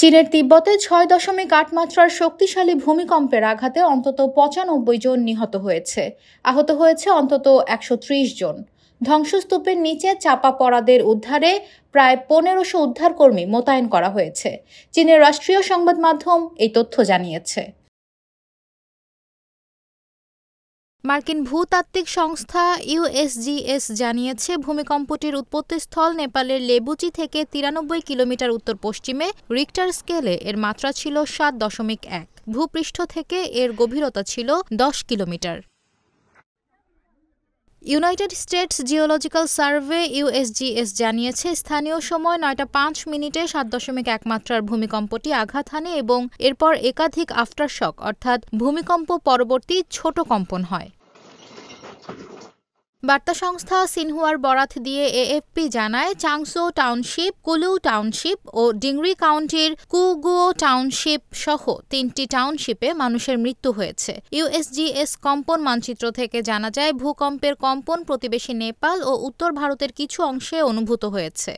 চীনের তিব্বতে ৬.৮ মাত্রার শক্তিশালী ভূমিকম্পের আঘাতে অন্তত ৯৫ জন নিহত হয়েছে। আহত হয়েছে অন্তত ১৩০ জন। ধ্বংসস্তূপের নিচে চাপা পড়াদের উদ্ধারে প্রায় ১৫০০ উদ্ধারকর্মী মোতায়েন করা হয়েছে। চীনের রাষ্ট্রীয় সংবাদ মাধ্যম এই তথ্য জানিয়েছে। মার্কিন ভূতাত্ত্বিক সংস্থা ইউএসজিএস জানিয়েছে, ভূমিকম্পটির উৎপত্তিস্থল নেপালের লেবুচি থেকে ৯৩ কিলোমিটার উত্তর-পশ্চিমে। রিক্টার স্কেলে এর মাত্রা ছিল ৭.১। ভূপৃষ্ঠ থেকে এর গভীরতা ছিল ১০ kilometre. United states geological survey USGS জানিয়েছে, স্থানীয় সময় ৯টা ৫ মিনিটে ৭.১ মাত্রার ভূমিকম্পটি আঘাত হানে এবং এরপর একাধিক আফটারশক অর্থাৎ ভূমিকম্প পরবর্তী ছোট কম্পন হয়। বার্তা সংস্থা সিনহুয়ার বরাত দিয়ে এএফপি জানায়, চাংসো টাউনশিপ, কুলু টাউনশিপ ও ডিংরি কাউন্টির কুগুও টাউনশিপ সহ ৩টি টাউনশিপে মানুষের মৃত্যু হয়েছে। ইউএসজিএস কম্পন মানচিত্র থেকে জানা যায়, ভূকম্পের কম্পন প্রতিবেশী নেপাল ও উত্তর ভারতের কিছু অংশে অনুভূত হয়েছে।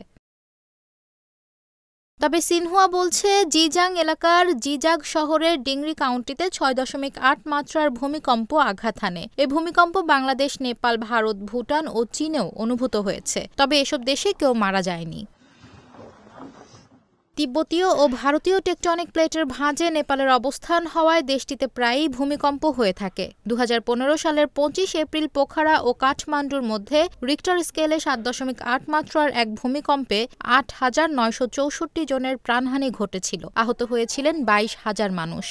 তবে সিনহুয়া বলছে, জিজাং এলাকার জিজাগ শহরের ডিংরি কাউন্টিতে ৬.৮ মাত্রার ভূমিকম্প আঘাত হানে। এই ভূমিকম্প বাংলাদেশ, নেপাল, ভারত, ভুটান ও চীনেও অনুভূত হয়েছে। তবে এসব দেশে কেউ মারা যায়নি। তিব্বতীয় ও ভারতীয় টেকটনিক প্লেটের ভাঁজে নেপালের অবস্থান হওয়ায় দেশটিতে প্রায়ই ভূমিকম্প হয়ে থাকে। ২০১৫ সালের ২৫ এপ্রিল পোখারা ও কাঠমান্ডুর মধ্যে রিক্টার স্কেলে ৭.৮ মাত্রার এক ভূমিকম্পে ৮,৯৬৪ জনের প্রাণহানি ঘটেছিল। আহত হয়েছিলেন ২২,০০০ মানুষ।